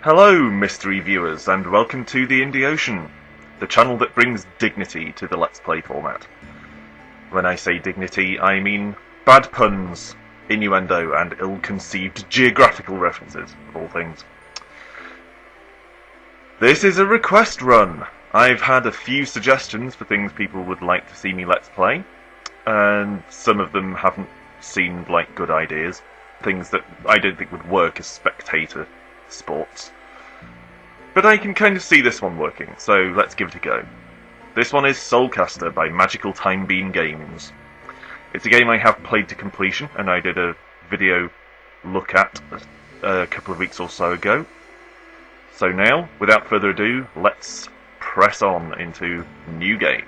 Hello, mystery viewers, and welcome to the Indie Ocean, the channel that brings dignity to the Let's Play format. When I say dignity, I mean bad puns, innuendo, and ill-conceived geographical references, of all things. This is a request run. I've had a few suggestions for things people would like to see me Let's Play, and some of them haven't seemed like good ideas. Things that I don't think would work as spectator sports. But I can kind of see this one working, so let's give it a go. This one is Soulcaster by Magical Time Bean Games. It's a game I have played to completion, and I did a video look at a couple of weeks or so ago. So now, without further ado, let's press on into new game.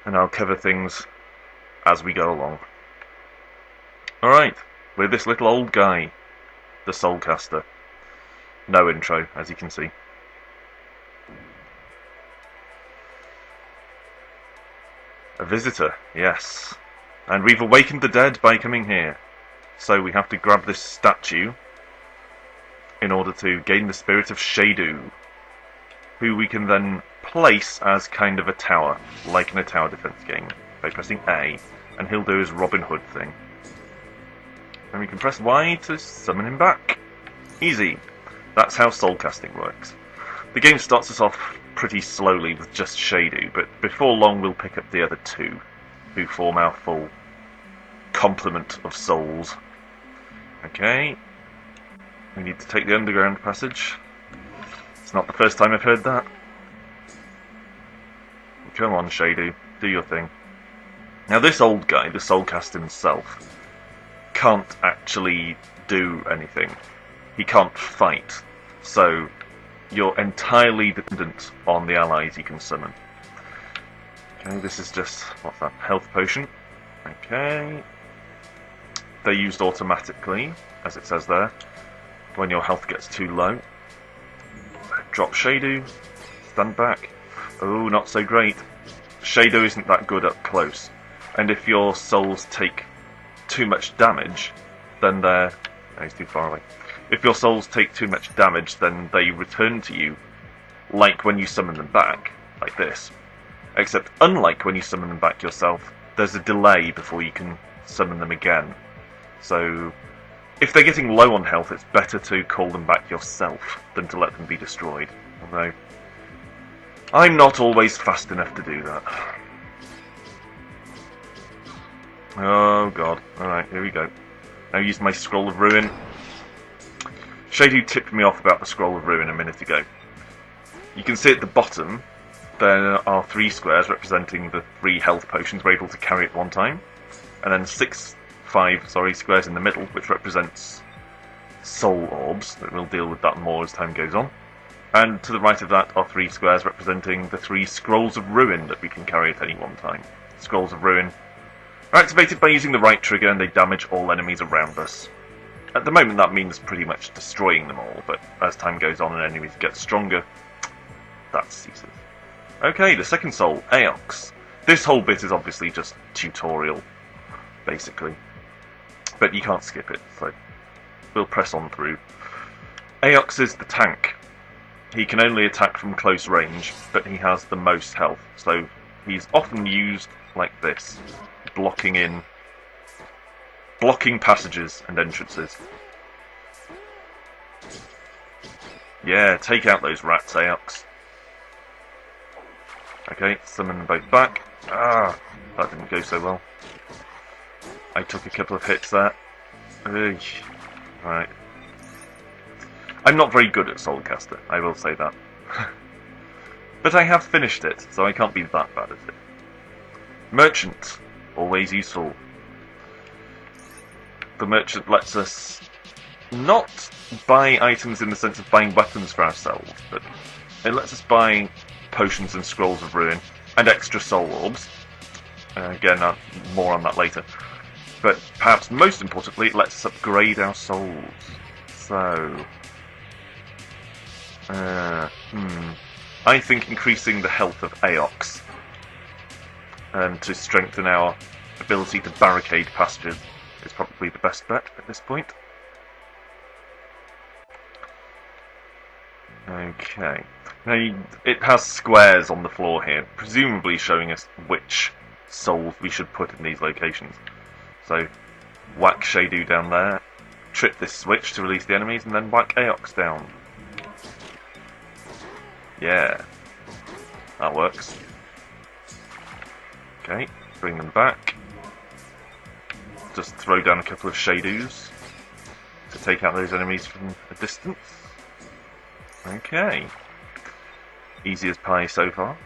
And I'll cover things as we go along. Alright, we're this little old guy, the Soulcaster. No intro, as you can see. A visitor, yes. And we've awakened the dead by coming here. So we have to grab this statue in order to gain the spirit of Shadu, who we can then place as kind of a tower, like in a tower defense game, by pressing A, and he'll do his Robin Hood thing. And we can press Y to summon him back. Easy. That's how soul casting works. The game starts us off pretty slowly with just Shadu, but before long we'll pick up the other two, who form our full complement of souls. Okay. We need to take the underground passage. It's not the first time I've heard that. Come on, Shadu, do your thing. Now this old guy, the Soulcaster himself, can't actually do anything. He can't fight, so you're entirely dependent on the allies you can summon. Okay, this is just, what's that, health potion. Okay. They're used automatically, as it says there, when your health gets too low. Drop Shadu, stand back. Oh, not so great. Shadu isn't that good up close, and if your souls take too much damage, then they're... Oh, he's too far away. If your souls take too much damage, then they return to you, like when you summon them back, like this. Except, unlike when you summon them back yourself, there's a delay before you can summon them again. So, if they're getting low on health, it's better to call them back yourself than to let them be destroyed. Although, I'm not always fast enough to do that. Oh god. Alright, here we go. Now use my Scroll of Ruin. Shadu tipped me off about the Scroll of Ruin a minute ago. You can see at the bottom there are 3 squares representing the 3 health potions we're able to carry at one time, and then 5 squares in the middle, which represents soul orbs. We'll deal with that more as time goes on. And to the right of that are 3 squares representing the 3 Scrolls of Ruin that we can carry at any one time. Scrolls of Ruin are activated by using the right trigger, and they damage all enemies around us. At the moment that means pretty much destroying them all, but as time goes on and enemies get stronger, that ceases. Okay, the second soul, Aox. This whole bit is obviously just tutorial, basically. But you can't skip it, so we'll press on through. Aox is the tank. He can only attack from close range, but he has the most health, so he's often used like this, blocking passages and entrances. Yeah, take out those rats, Aox. Okay, summon them both back. Ah, that didn't go so well. I took a couple of hits there. Right. I'm not very good at Soulcaster, I will say that. But I have finished it, so I can't be that bad at it. Merchant. Always useful. The merchant lets us not buy items in the sense of buying weapons for ourselves, but it lets us buy potions and Scrolls of Ruin, and extra soul orbs. Again, more on that later. But perhaps most importantly, it lets us upgrade our souls. So... I think increasing the health of Aox to strengthen our ability to barricade passages is probably the best bet at this point. Okay. Now, it has squares on the floor here, presumably showing us which souls we should put in these locations. So, whack Shadu down there, trip this switch to release the enemies, and then whack Aox down. Yeah. That works. Okay, bring them back. Just throw down a couple of Shadus to take out those enemies from a distance. Okay. Easy as pie so far.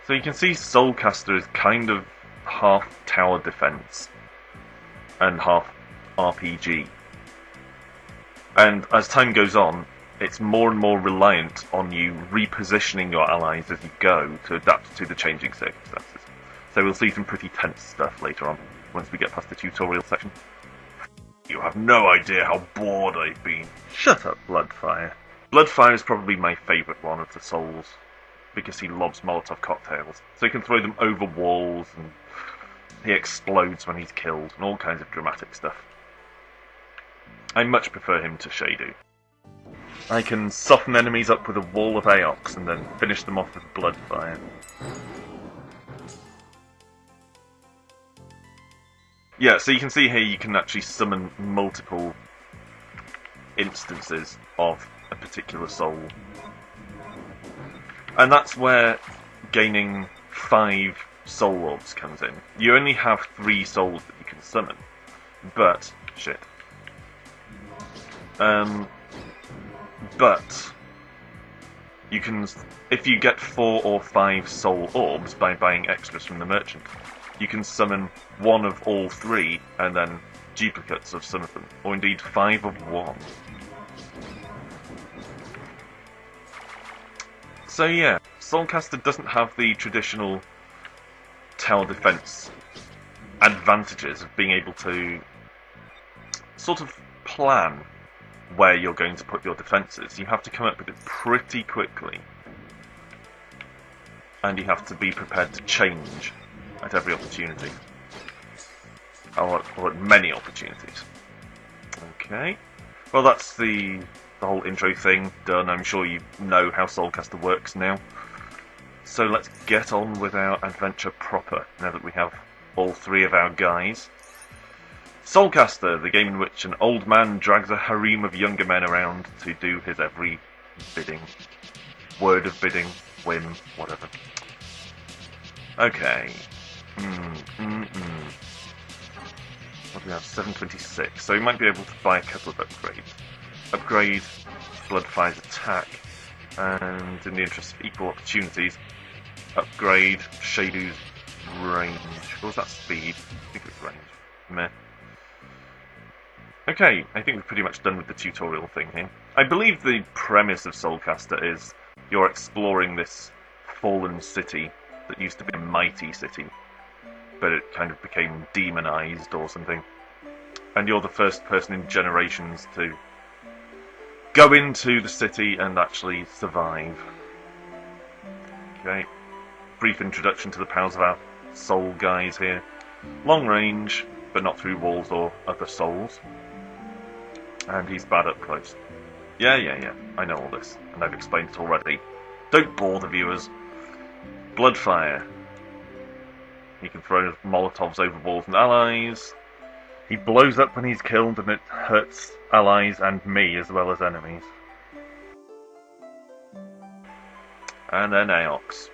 So you can see Soulcaster is kind of half tower defense and half RPG. And as time goes on, it's more and more reliant on you repositioning your allies as you go to adapt to the changing circumstances. So we'll see some pretty tense stuff later on, once we get past the tutorial section. You have no idea how bored I've been. Shut up, Bloodfire. Bloodfire is probably my favourite one of the souls, because he lobs Molotov cocktails. So he can throw them over walls, and he explodes when he's killed, and all kinds of dramatic stuff. I much prefer him to Shadu. I can soften enemies up with a wall of Aox, and then finish them off with Bloodfire. Yeah, so you can see here you can actually summon multiple instances of a particular soul. And that's where gaining 5 soul orbs comes in. You only have 3 souls that you can summon. But, shit. But you can, if you get 4 or 5 soul orbs by buying extras from the merchant, you can summon 1 of all 3 and then duplicates of some of them, or indeed 5 of 1. So yeah, Soulcaster doesn't have the traditional tower defense advantages of being able to sort of plan where you're going to put your defences. You have to come up with it pretty quickly, and you have to be prepared to change at every opportunity, or at many opportunities. Okay, well that's the whole intro thing done. I'm sure you know how Soulcaster works now. So let's get on with our adventure proper, now that we have all 3 of our guys. Soulcaster, the game in which an old man drags a harem of younger men around to do his every bidding. Word of bidding, whim, whatever. Okay. What do we have? 726. So we might be able to buy a couple of upgrades. Upgrade Bloodfire's attack, and in the interest of equal opportunities, upgrade Shadu's range. What was that speed? I think it was range. Meh. Okay, I think we're pretty much done with the tutorial thing here. I believe the premise of Soulcaster is you're exploring this fallen city that used to be a mighty city, but it kind of became demonized or something. And you're the first person in generations to go into the city and actually survive. Okay, brief introduction to the powers of our soul guys here. Long range, but not through walls or other souls. And he's bad up close. Yeah, I know all this, and I've explained it already. Don't bore the viewers. Bloodfire. He can throw Molotovs over walls and allies. He blows up when he's killed, and it hurts allies and me as well as enemies. And then Aox,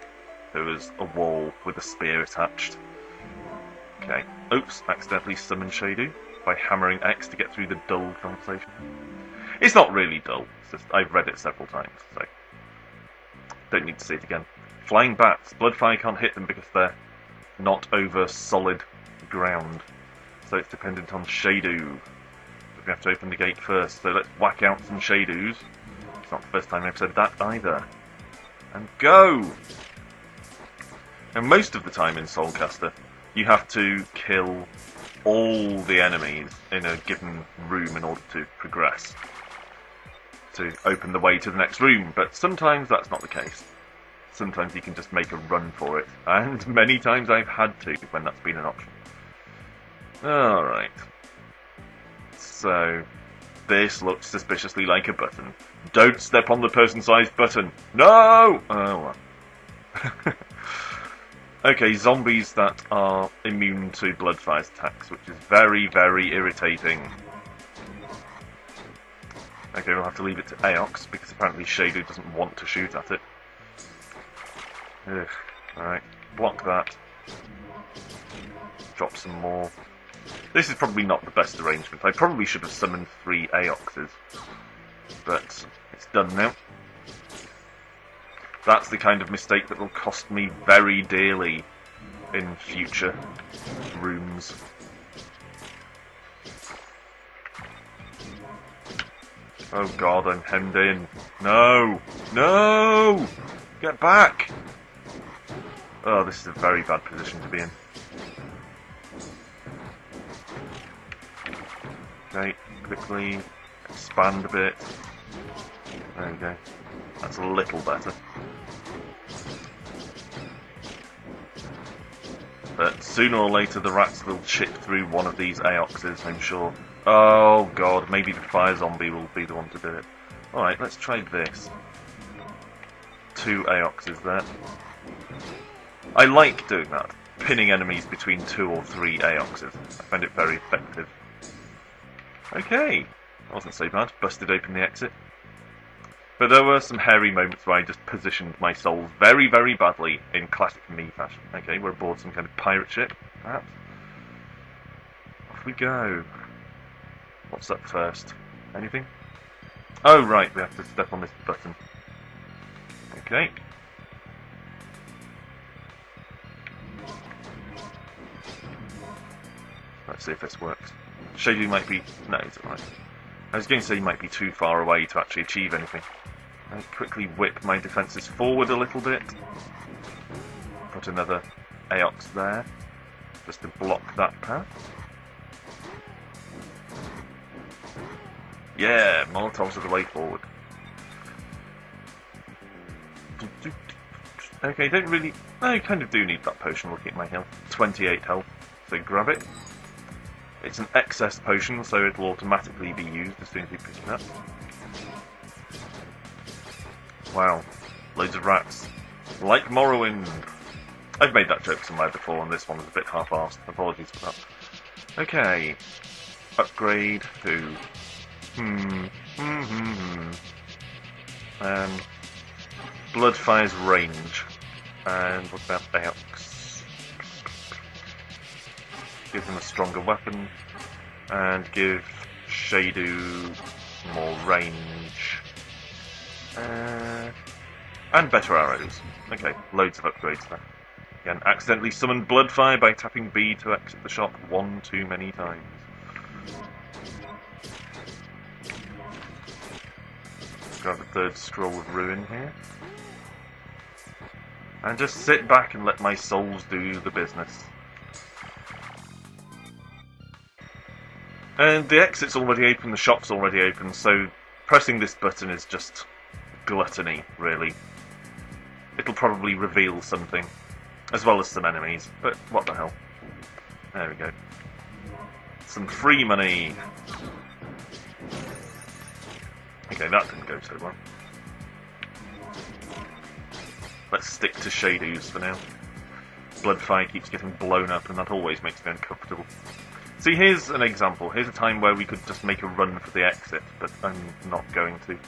who is a wall with a spear attached. Okay. Oops, accidentally summoned Shadu by hammering X to get through the dull conversation. It's not really dull, it's just I've read it several times, so don't need to see it again. Flying bats. Bloodfire can't hit them because they're not over solid ground, so it's dependent on Shadu. But we have to open the gate first, so let's whack out some Shadus. It's not the first time I've said that either. And go! And most of the time in Soulcaster, you have to kill all the enemies in a given room in order to progress, to open the way to the next room, but sometimes that's not the case. Sometimes you can just make a run for it, and many times I've had to when that's been an option. Alright. So, This looks suspiciously like a button. Don't step on the person-sized button. No! Oh, well. Okay, zombies that are immune to Bloodfire's attacks, which is very, very irritating. Okay, we'll have to leave it to Aox, because apparently Shadow doesn't want to shoot at it. Ugh. Alright, block that. Drop some more. This is probably not the best arrangement. I probably should have summoned 3 Aoxes. But it's done now. That's the kind of mistake that will cost me very dearly in future rooms. Oh god, I'm hemmed in. No! No! Get back! Oh, this is a very bad position to be in. Okay, quickly expand a bit. There we go. That's a little better. But sooner or later the rats will chip through one of these Aoxes, I'm sure. Oh god, maybe the fire zombie will be the one to do it. Alright, let's try this. 2 Aoxes there. I like doing that. Pinning enemies between 2 or 3 Aoxes. I find it very effective. Okay, that wasn't so bad. Busted open the exit. But there were some hairy moments where I just positioned my souls very, very badly in classic me fashion. Okay, we're aboard some kind of pirate ship, perhaps. Off we go. What's up first? Anything? Oh, right, we have to step on this button. Okay. Let's see if this works. Shady might be... no, it's alright. I was going to say he might be too far away to actually achieve anything. I quickly whip my defences forward a little bit. Put another Aox there, just to block that path. Yeah, Molotovs are the way forward. Okay, don't really... I kind of do need that potion looking at my health. 28 health, so grab it. It's an excess potion, so it'll automatically be used as soon as you pick it up. Wow, loads of rats. Like Morrowind! I've made that joke somewhere before, and this one was a bit half-arsed. Apologies for that. Okay. Upgrade to... Bloodfire's range. And what about Aox? Give him a stronger weapon. And give Shadu more range. And better arrows. Okay, loads of upgrades there. Again, accidentally summoned Bloodfire by tapping B to exit the shop one too many times. Grab a third scroll of ruin here. And just sit back and let my souls do the business. And the exit's already open, the shop's already open, so pressing this button is just gluttony, really. It'll probably reveal something, as well as some enemies, but what the hell. There we go. Some free money! Okay, that didn't go so well. Let's stick to Shadows for now. Bloodfire keeps getting blown up, and that always makes me uncomfortable. See, here's an example. Here's a time where we could just make a run for the exit, but I'm not going to.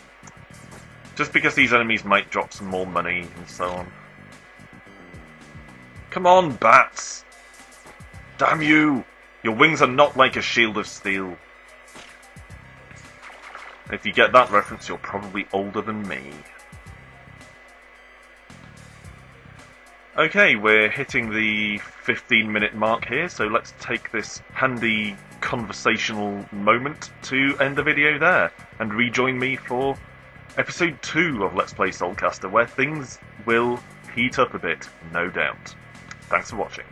Just because these enemies might drop some more money and so on. Come on, bats! Damn you! Your wings are not like a shield of steel. If you get that reference, you're probably older than me. Okay, we're hitting the 15-minute mark here, so let's take this handy conversational moment to end the video there, and rejoin me for episode 2 of Let's Play Soulcaster, where things will heat up a bit, no doubt. Thanks for watching.